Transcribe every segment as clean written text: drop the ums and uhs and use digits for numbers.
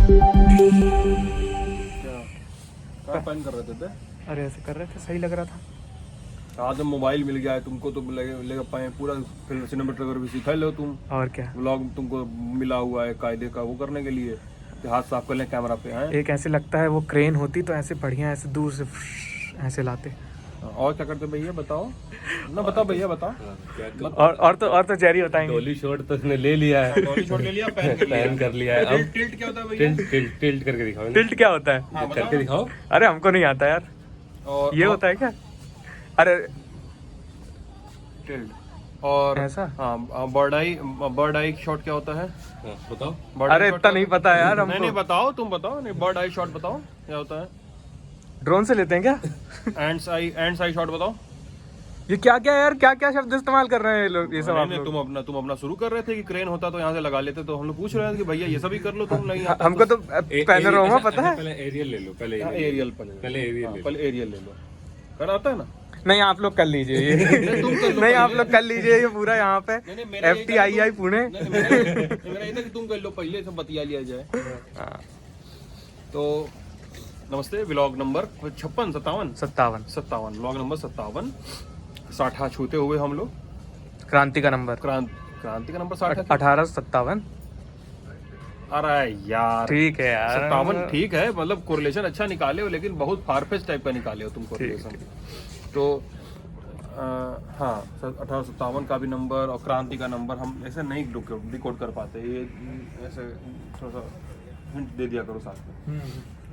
क्या पैन कर रहे थे? अरे ऐसे कर रहे थे, सही लग रहा था। आज जब मोबाइल मिल गया है तुमको तो लेगा पाए पूरा फिल्म सिनेमेटोग्राफी भी सिखा लो तुम। और क्या, व्लॉग तुमको मिला हुआ है कायदे का वो करने के लिए कि हाथ साफ कर लें कैमरा पे हैं। एक ऐसे लगता है वो क्रेन होती तो ऐसे बढ़िया ऐसे दूर से ऐसे लाते। और क्या करते भैया बताओ ना, बताओ भैया बताओ। और तो जेरी बताएंगे। डॉली शॉट तो उसने ले लिया है, डॉली शॉट ले लिया, पैन कर लिया है। अब टिल्ट क्या होता है भैया? टिल्ट करके दिखाओ, टिल्ट क्या होता है? हाँ, बताओ करके ना। दिखाओ। अरे हमको नहीं आता यार, और ये होता है क्या? अरे टिल्ट और ऐसा? हाँ बर्ड आई शॉट क्या होता है? हाँ, बताओ। Bird अरे eye shot इतना क्या नहीं होता पता यार है? नहीं हमको। बताओ, तुम बताओ। नहीं बर्ड आई शॉट बताओ क्या होता है? ड्रोन से लेते हैं क्या? एंड्स आई शॉट बताओ। ये क्या क्या यार, क्या क्या शब्द इस्तेमाल कर रहे हैं ये लोग, ये सब आप नहीं, लोग। तुम अपना शुरू कर रहे थे कि क्रेन होता तो यहाँ से लगा लेते, तो हम लोग पूछ रहे हैं कि भैया ये सभी कर लो तुम। नहीं आता हमको तो पैनोरामा पता है। पहले एरियल ले लो, पहले एरियल पहले एरियल ले लो। पहले एरियल ले लो। कर आता है ना? नहीं आप लोग कर लीजिए ये। तुम कर लो नहीं आप पहले। लोग कर लीजिए ये पूरा यहाँ पे नहीं, मेरा यही था कि FTII पुणे। मेरा ये था कि तुम कर लो पहले, सब बतिया लिया जाए। हाँ, तो नमस्ते, व्लॉग नंबर 56 57 व्लॉग नंबर 57 60 छूते हुए हम लोग। क्रांति का नंबर क्रांति का नंबर 60 है। 1857। अरे यार ठीक है यार, 57 ठीक है, मतलब कोरिलेशन अच्छा निकाले हो, लेकिन बहुत फारफेच टाइप का निकाले हो तुम कोरिलेशन। तो हाँ 1857 का भी नंबर और क्रांति का नंबर हम ऐसे नहीं डिकोड कर पाते, ये ऐसे थोड़ा सा हिंट दे दिया करो साथ में।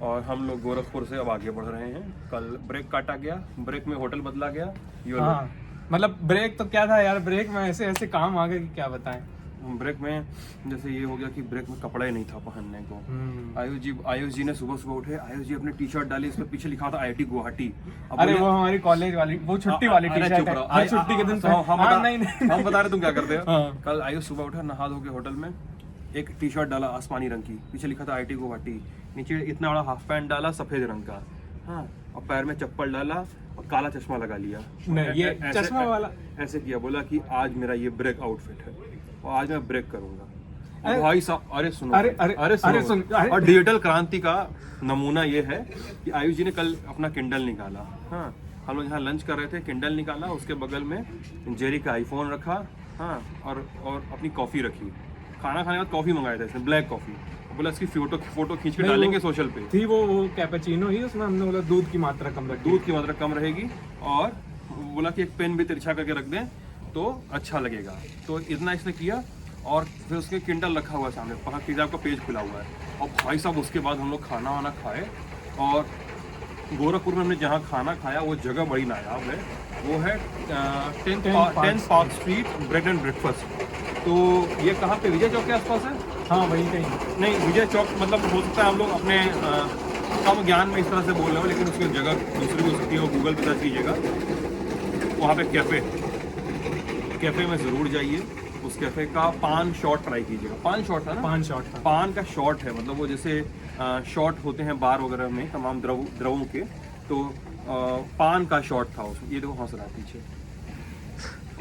और हम लोग गोरखपुर से अब आगे बढ़ रहे हैं। कल ब्रेक काटा गया, ब्रेक में होटल बदला गया। ये हाँ, मतलब ब्रेक तो क्या था यार, ब्रेक में ऐसे ऐसे काम आ गए कि क्या बताएं। ब्रेक में जैसे ये हो गया कि ब्रेक में कपड़ा ही नहीं था पहनने को। आयुष जी ने सुबह उठे, आयुष जी अपने टी शर्ट डाली, इस पे पीछे लिखा था IIT गुवाहाटी। अरे वो हमारी कॉलेज वाली, वो छुट्टी वाली टी शर्ट है, हर छुट्टी के दिन हम बता रहे तुम क्या करते हो। हाँ। कल आयुष सुबह उठा, नहा धो के होटल में एक टी शर्ट डाला आसमानी रंग की, पीछे लिखा था IIT गुवाहाटी, नीचे इतना बड़ा हाफ पैंट डाला सफेद रंग का, हाँ, और पैर में चप्पल डाला और काला चश्मा लगा लिया। नहीं, ये चश्मा वाला ऐसे किया, बोला कि आज मेरा ये ब्रेक आउटफिट है और आज मैं ब्रेक करूंगा। और भाई साहब अरे सुनो, अरे सुन। और डिजिटल क्रांति का नमूना ये है कि आयुष जी ने कल अपना किंडल निकाला। हाँ, हम लोग यहाँ लंच कर रहे थे, किंडल निकाला, उसके बगल में जेरी का आईफोन रखा, हाँ, और अपनी कॉफी रखी। खाना खाने के बाद कॉफी मंगाया था इसने, ब्लैक कॉफी। बोला इसकी फोटो खींच के डालेंगे सोशल पे। थी वो कैपेचिनो ही, उसमें हमने बोला दूध की मात्रा कम रख, दूध की मात्रा कम रहेगी, और बोला कि एक पेन भी तिरछा करके रख दें तो अच्छा लगेगा। तो इतना इसने किया, और फिर उसके किंडल रखा हुआ है सामने, पका किताब का पेज खुला हुआ है। और भाई साहब उसके बाद हम लोग खाना वाना खाए, और गोरखपुर में हमने जहाँ खाना खाया वो जगह बड़ी नायाब है, वो है 10 park street bread and breakfast. तो ये कहाँ पे, विजय चौक के आसपास है? हाँ वही कहीं। नहीं, विजय चौक मतलब हो सकता है हम लोग अपने कम ज्ञान में इस तरह से बोल रहे हो, लेकिन उसकी जगह दूसरी भी हो सकती है, वो गूगल पे सर्च कीजिएगा। वहाँ पे कैफ़े में ज़रूर जाइए। उस कैफ़े का पान शॉट ट्राई कीजिएगा। पान शॉट था ना? पान शॉट था। पान का शॉट है, मतलब वो जैसे शॉट होते हैं बार वगैरह में तमाम द्रवों के, तो पान का शॉट था उसमें। ये देखो हंस रहा है पीछे,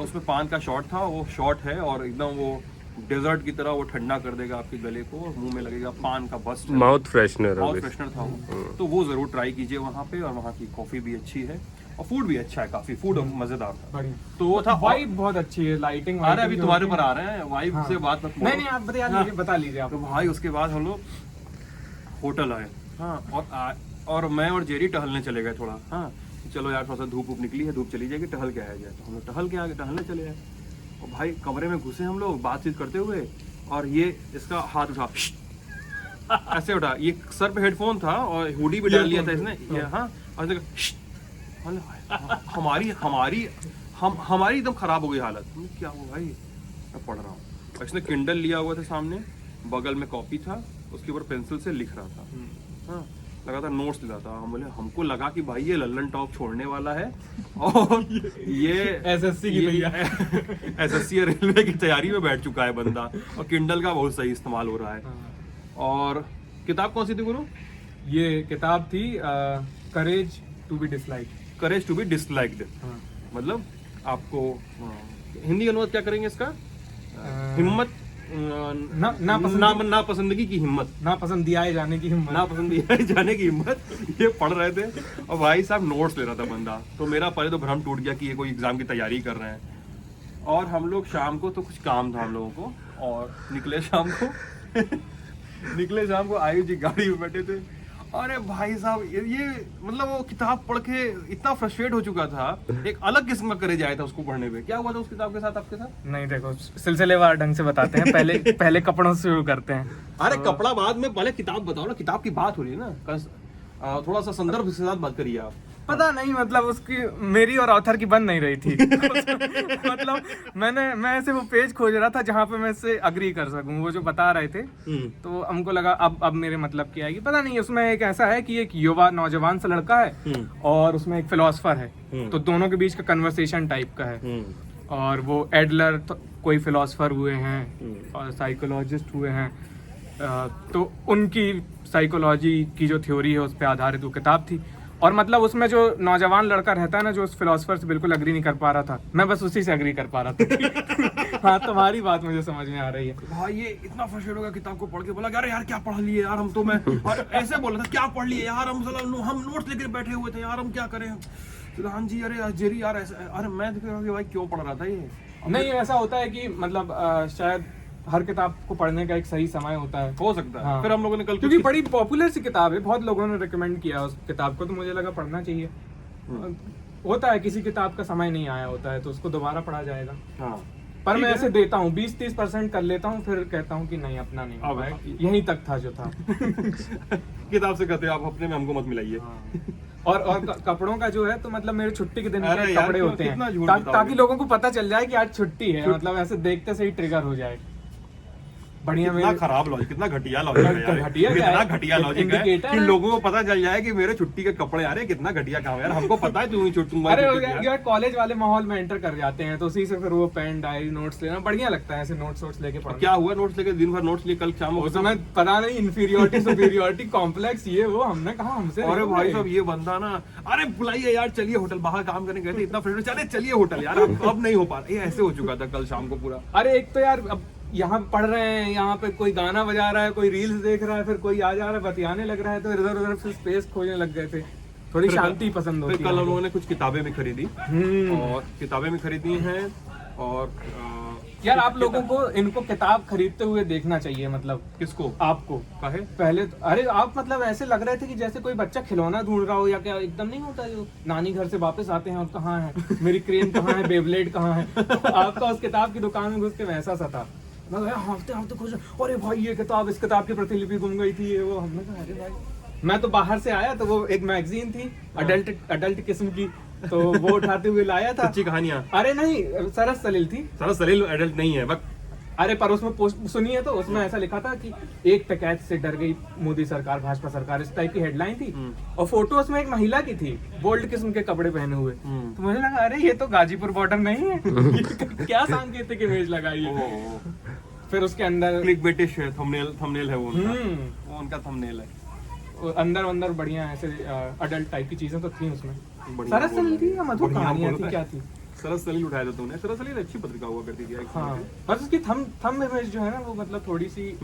उसमें पान का शॉट था, वो शॉट है, और एकदम वो डेजर्ट की तरह वो ठंडा कर देगा आपके गले को, और मुंह में लगेगा पान का बस्ट। माउथ फ्रेशनर था वो, तो वो जरूर ट्राई कीजिए वहाँ पे। और वहाँ की कॉफी भी अच्छी है और फूड भी अच्छा है, काफी फूड मजेदार था। बढ़िया। तो वो था, वाइब बहुत अच्छी है, लाइटिंग। अरे अभी तुम्हारे पर आ रहे हैं, वाइब से बात मत नहीं आप बता लीजिए आप। तो भाई उसके बाद हम लोग होटल आए, हाँ, और मैं और जेरी टहलने चले गए थोड़ा। हाँ, चलो यार थोड़ा सा धूप निकली है, धूप चली जाएगी, टहल के आया जाए। तो हम लोग टहल के आगे टहलने चले गए, और भाई कमरे में घुसे हम लोग बातचीत करते हुए, और ये इसका हाथ उठा, ऐसे उठा, ये सर पे हेडफोन था और हुडी भी डाल लिया था इसने, ये हाँ, और हमारी एकदम खराब हो गई हालत। क्या हुआ भाई? मैं पढ़ रहा हूँ। इसने किंडल लिया हुआ था सामने, बगल में कॉपी था, उसके ऊपर पेंसिल से लिख रहा था, हाँ, लगातार नोट्स लेता था। हम बोले, हमको लगा कि भाई ये लल्लन टॉप छोड़ने वाला है और ये एसएससी की एसएससी रेलवे की तैयारी में बैठ चुका है बंदा, और किंडल का बहुत सही इस्तेमाल हो रहा है। और किताब कौन सी थी गुरु? ये किताब थी करेज टू बी डिसलाइक्ड। मतलब आपको हिंदी अनुवाद क्या करेंगे इसका? नापसंदगी की हिम्मत, ना पसंद दिया जाने की हिम्मत। नापसंदगी जाने की हिम्मत, ये पढ़ रहे थे और भाई साहब नोट्स ले रहा था बंदा। तो मेरा पहले तो भ्रम टूट गया कि ये कोई एग्जाम की तैयारी कर रहे हैं। और हम लोग शाम को तो कुछ काम था हम लोगों को, और निकले शाम को निकले शाम को, आयुष जी गाड़ी में बैठे थे। अरे भाई साहब ये मतलब वो किताब पढ़ के इतना फ्रस्ट्रेट हो चुका था, एक अलग किस्म का करेज आया था उसको पढ़ने में। क्या हुआ था उस किताब के साथ, आपके साथ? नहीं देखो, सिलसिलेवार ढंग से बताते हैं। पहले कपड़ों से शुरू करते हैं। अरे कपड़ा बाद में, पहले किताब बताओ ना, किताब की बात हो रही है ना, थोड़ा सा संदर्भ के साथ बात करिए आप। पता नहीं, मतलब उसकी मेरी और ऑथर की बन नहीं रही थी। मतलब मैं ऐसे वो पेज खोज रहा था जहाँ पे मैं इससे अग्री कर सकूं, वो जो बता रहे थे। तो हमको लगा अब मेरे मतलब की आएगी। पता नहीं, उसमें एक ऐसा है कि एक युवा नौजवान सा लड़का है और उसमें एक फिलोसफर है, तो दोनों के बीच का कन्वर्सेशन टाइप का है। और वो एडलर कोई फिलोसफर हुए हैं और साइकोलॉजिस्ट हुए हैं, तो उनकी साइकोलॉजी की जो थ्योरी है उस पर आधारित वो किताब थी। और मतलब उसमें जो नौजवान लड़का रहता है ना, जो उस फिलोसफर से बिल्कुल अग्री नहीं कर पा रहा था, मैं बस उसी से अग्री कर पा रहा था। हाँ, तुम्हारी बात मुझे समझ में आ रही है। भाई ये इतना फ्रस्ट्रेट हो गया किताब को पढ़ के, बोला अरे यार क्या पढ़ लिए यार हम तो, मैं और ऐसे बोला था क्या पढ़ लिए यार हम नोट्स लेकर बैठे हुए थे यार, हम क्या करें। हाँ जी, अरे जेरी यार ऐसा, अरे मैं देख रहा हूँ भाई क्यों पढ़ रहा था ये। नहीं, ऐसा होता है कि मतलब शायद हर किताब को पढ़ने का एक सही समय होता है, हो सकता है। हाँ। फिर हम लोगों ने कल, क्योंकि बड़ी पॉपुलर सी किताब है, बहुत लोगों ने रिकमेंड किया उस किताब को, तो मुझे लगा पढ़ना चाहिए। होता है किसी किताब का समय नहीं आया होता है तो उसको दोबारा पढ़ा जाएगा। हाँ, पर मैं ऐसे देता हूँ 20-30% कर लेता हूँ, फिर कहता हूँ कि नहीं, अपना नहीं हो पाया, यहीं तक था जो था। किताब से कहते हैं आप अपने में हमको मत मिलाइए। और कपड़ों का जो है, तो मतलब मेरे छुट्टी के दिन अरे के यार, कपड़े होते कितना हैं झूठ बताओगे। ताकि लोगों को पता चल जाए कि आज छुट्टी है, मतलब ऐसे देखते से ही ट्रिगर हो जाए। बढ़िया, कितना खराब लॉजिक, कितना घटिया लॉजिक है यार, घटिया क्या कितना है? घटिया लॉजिक है Indicator कि है। लोगों को पता चल जाए कि मेरे छुट्टी के कपड़े आ रहे हैं। कितना घटिया काम है यार, हमको पता है तुम्हें अरे यार कॉलेज वाले माहौल में एंटर कर जाते हैं, तो उसी से फिर वो पेन डायरी नोट्स लेना बढ़िया लगता है, ऐसे नोट्स लेके पढ़ना। क्या हुआ, नोट्स लेके दिन भर नोट्स लिए, कल शाम उस समय पता नहीं, इंफीरियोरिटी सुपीरियोरिटी कॉम्प्लेक्स ये वो, हमने कहा हमसे। अरे भाई साहब ये बंदा ना, अरे बुलाइए यार, चलिए होटल, बाहर काम करने गए थे, इतना फ्रेंड, चले चलिए होटल यार, अब नहीं हो पा रहा। ये ऐसे हो चुका था कल शाम को पूरा। अरे एक तो यार अब यहाँ पढ़ रहे हैं, यहाँ पे कोई गाना बजा रहा है, कोई रील्स देख रहा है, फिर कोई आ जा रहा है बतियाने लग रहा है, तो इधर उधर फिर स्पेस खोजने लग गए थे। थोड़ी शांति पसंद होती है। कल हम लोगों ने कुछ किताबें भी खरीदी, और किताबें भी खरीदी हैं। और यार आप लोगों को इनको किताब खरीदते हुए देखना चाहिए। मतलब किसको? आपको काहे? पहले तो, अरे आप मतलब ऐसे लग रहे थे कि जैसे कोई बच्चा खिलौना ढूंढ रहा हो, या क्या एकदम नहीं होता जो नानी घर से वापस आते हैं और कहाँ है मेरी क्रेन, कहाँ है बेबलेट, कहाँ है। आपका उस किताब की दुकान में घुस के वैसा सा था। हफ्ते हफ्ते खुश, अरे भाई ये किताब, इस किताब की प्रतिलिपि गुम गई थी, ये वो। हमने कहा अरे भाई, मैं तो बाहर से आया तो वो एक मैगजीन थी अडल्ट किस्म की, तो वो उठाते हुए लाया था। अच्छी कहानियां? अरे नहीं, सरस सलील थी। सरस सलील एडल्ट नहीं है बस। अरे पर उसमें पोस्ट सुनिए, तो उसमें ऐसा लिखा था कि एक डकैत से डर गई मोदी सरकार, भाजपा सरकार, इस टाइप की हेडलाइन थी। और फोटो उसमें एक महिला की थी, बोल्ड किस्म के कपड़े पहने हुए। तो मुझे लगा अरे ये तो गाजीपुर बॉर्डर नहीं है। क्या सांकेतिक इमेज लगाई है। फिर उसके अंदर क्लिकबेटिश है, थंबनेल है वो उनका थंबनेल है। अंदर बढ़िया ऐसे अडल्ट टाइप की चीजें तो थी उसमें। बढ़िया सरस सलील थी या मधुर कहानियां थी, क्या थी? सरस सलील उठाया था तुमने। सरस सलील अच्छी पत्रिका हुआ करती थी। हाँ, बस उसकी थंब इमेज जो है ना, वो मतलब थोड़ी सी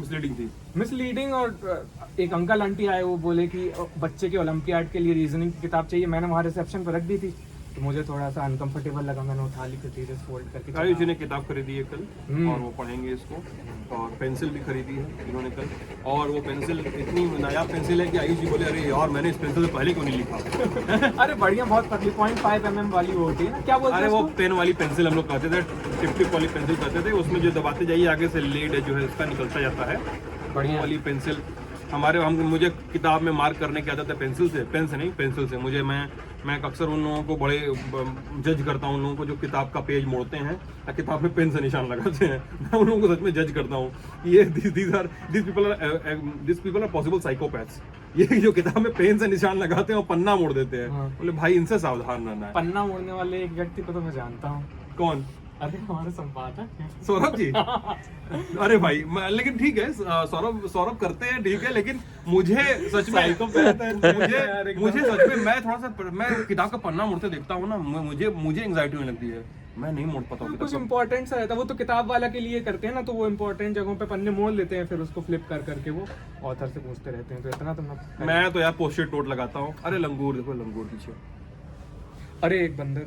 मिसलीडिंग। और एक अंकल आंटी आए, वो बोले कि बच्चे के ओलंपियाड के लिए रीजनिंग की किताब चाहिए। मैंने वहाँ रिसेप्शन पर रख दी थी, तो मुझे थोड़ा सा अनकंफर्टेबल लगा, मैंने उठा ली, फिर फोल्ड करके। आयुष जी ने किताब खरीदी है कल, और वो पढ़ेंगे इसको। और पेंसिल भी खरीदी है इन्होंने कल, और वो पेंसिल इतनी नायाब पेंसिल है कि आयुष जी बोले अरे यार मैंने इस पेंसिल से पहले क्यों नहीं लिखा। अरे बढ़िया, बहुत पतली 0.5 mm वाली वो होती है ना, क्या बोलते हैं? अरे वो पेन वाली पेंसिल हम लोग कहते थे, टिप वाली पेंसिल कहते थे। उसमें जो दबाते जाइए आगे से लेड जो है इसका निकलता जाता है। बढ़िया वाली पेंसिल मुझे किताब में मार्क करने की आदत है पेंसिल से, पेन से नहीं, पेंसिल से। मैं अक्सर उन लोगों को बड़े जज करता हूँ, उन लोगों को जो किताब का पेज मोड़ते हैं या किताब में पेन से निशान लगाते हैं। मैं उन लोगों को सच में जज करता हूँ। ये this people are possible psychopaths. ये जो किताब में पेन से निशान लगाते हैं और पन्ना मोड़ देते हैं, बोले भाई इनसे सावधान रहना है। पन्ना मोड़ने वाले एक व्यक्ति को तो मैं जानता हूँ। कौन? अरे हमारे संपादक सौरभ जी। अरे भाई लेकिन ठीक है, सौरभ करते हैं, ठीक है, लेकिन मुझे सच में मुझे सच में मैं थोड़ा सा, मैं किताब का पन्ना मुड़ते देखता हूँ ना, मुझे एंग्जाइटी होने लगती है मैं नहीं मोड़ पाता हूँ कुछ इम्पोर्टेंट सा रहता है, वो तो किताब वाला के लिए करते हैं ना, तो वो इम्पोर्टेंट जगहों पे पन्ने मोड़ लेते हैं, फिर उसको फ्लिप कर करके वो ऑथर से पूछते रहते हैं, तो इतना तो मैं तो यार पोस्टेड नोट लगाता हूँ। अरे लंगूर देखो, लंगूर पीछे, अरे एक बंदर,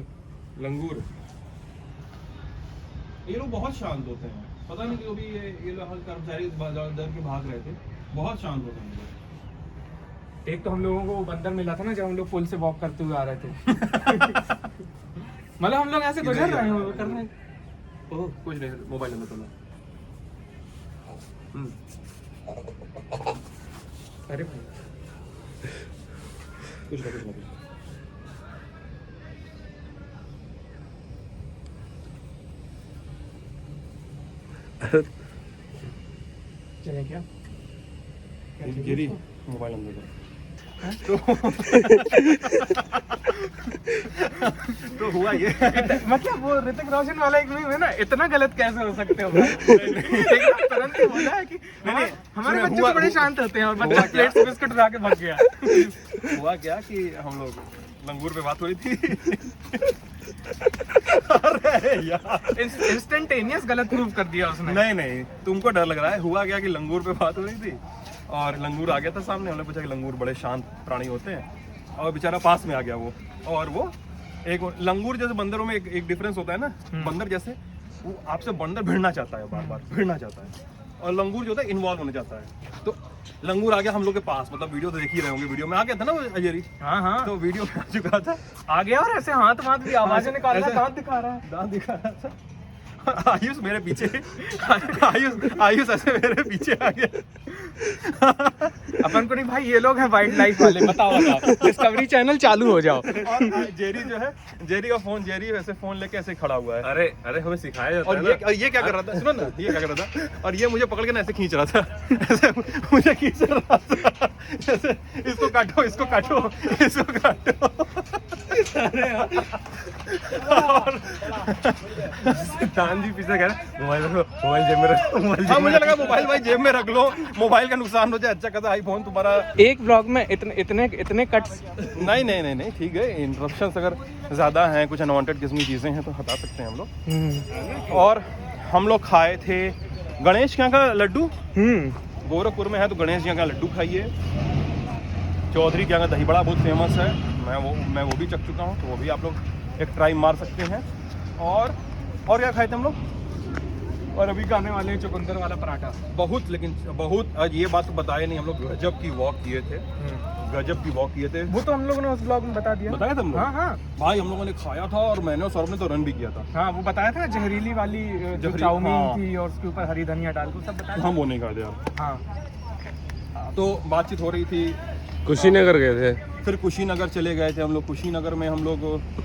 लंगूर। ये लोग बहुत शांत होते हैं, पता नहीं क्यों भी ये लोग कर्मचारी डर के भाग रहे थे, बहुत शांत होते हैं ये लोग। एक तो हम लोगों को वो बंदर मिला था ना जब हम लोग पुल से वॉक करते हुए आ रहे थे। मतलब हम लोग ऐसे गुजर रहे हैं कर रहे हैं। ओह कुछ नहीं, मोबाइल नंबर तो ना। अरे भाई कुछ ना कुछ ना चले क्या गिरी मोबाइल नंबर तो हुआ ये। मतलब वो ऋतिक रोशन वाला एक मीम है ना, इतना गलत कैसे हो सकते हो भाई? एकदम तुरंत ही बोला है कि हमारे बच्चे तो बड़े शांत होते हैं और बच्चा प्लेट से बिस्कुट उठा के भाग गया। हुआ क्या कि हम लोग लंगूर पे बात हो रही थी। अरे यार इंस्टेंटेनियस गलत प्रूव कर दिया उसने। नहीं नहीं, तुमको डर लग रहा है। हुआ क्या कि लंगूर पे बात हो रही थी और लंगूर आ गया था सामने। हमने पूछा कि लंगूर बड़े शांत प्राणी होते हैं, और बेचारा पास में आ गया वो। और वो एक लंगूर जैसे बंदरों में एक डिफरेंस होता है ना, बंदर जैसे वो आपसे बंदर भिड़ना चाहता है, बार बार भिड़ना चाहता है, और लंगूर जो होता है इन्वॉल्व होना चाहता है। तो लंगूर आ गया हम लोग के पास, मतलब वीडियो तो देख ही रहे होंगे, वीडियो में आ गया था ना वो अजयरी। हाँ हाँ, तो वीडियो में आ चुका था, आ गया और ऐसे हाथ भी आवाजें निकाल रहा है, दांत दिखा रहा है। दांत दिखा रहा था। आयुष मेरे पीछे, आयुष ऐसे मेरे पीछे आ गया। अपन को नहीं भाई, ये लोग हैं वाइल्ड लाइफ वाले। बताओ डिस्कवरी चैनल चालू हो जाओ। और जेरी जो है, जेरी का फोन, जेरी वैसे फोन लेके ऐसे खड़ा हुआ है। अरे अरे हमें सिखाया जाता है और ना। ये क्या कर रहा था, सुनो ना, ये क्या कर रहा था, और ये मुझे पकड़ के ना ऐसे खींच रहा था, ऐसे मुझे खींच रहा था, जैसे इसको काटो, इसको काटो, इसको काटो। अरे सिद्धांत जी पीछे कह रहे मोबाइल रखो, मोबाइल जेब में रखो, मोबाइल हाँ, मुझे लगा मोबाइल भाई जेब में रख लो, मोबाइल का नुकसान हो जाए, अच्छा कहता आईफोन तुम्हारा। एक ब्लॉग में इतने कट्स। नहीं नहीं नहीं नहीं, ठीक है, इंटरप्शंस अगर ज़्यादा हैं, कुछ अनवांटेड किस्म की चीज़ें हैं तो हटा सकते हैं हम लोग। और हम लोग खाए थे गणेश के यहाँ का लड्डू। गोरखपुर में है तो गणेश जी का लड्डू खाइए। चौधरी के यहाँ का दही बड़ा बहुत फेमस है, मैं वो भी चख चुका हूँ, तो वो भी आप लोग एक ट्राई मार सकते हैं। और क्या खाए थे हम लोग? और अभी खाने वाले हैं चुकंदर वाला पराठा। बहुत, लेकिन बहुत, आज ये बात तो बताया नहीं, हम लोग गजब की वॉक किए थे, गजब की वॉक किए थे। वो तो हम लोगों ने उस ब्लॉग में बता दिया। बताया था हम लोग? हाँ हाँ भाई, हम लोगों ने खाया था और मैंने और सौरभ ने तो रन भी किया था। हाँ, वो बताया था जहरीली वाली जो चाउमीन थी और उसके ऊपर हरी धनिया डाल के, सब बताया। हम वो नहीं खाते यार। हाँ, तो बातचीत हो रही थी, कुशीनगर गए थे। फिर कुशीनगर चले गए थे हम लोग। कुशीनगर में हम लोग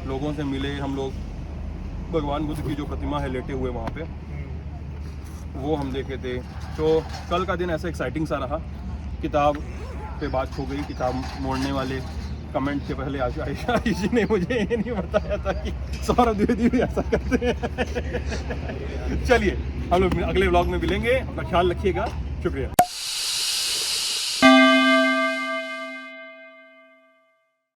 लोगों से मिले, हम लोग भगवान बुद्ध की जो प्रतिमा है लेटे हुए वहाँ पे, वो हम देखे थे। तो कल का दिन ऐसा एक्साइटिंग सा रहा। किताब पे बात हो गई, किताब मोड़ने वाले कमेंट के पहले आयशा जी ने मुझे ये नहीं बताया था कि सौरभ द्विवेदी भी ऐसा करते हैं। चलिए, हम लोग अगले व्लॉग में मिलेंगे, अपना ख्याल रखिएगा, शुक्रिया।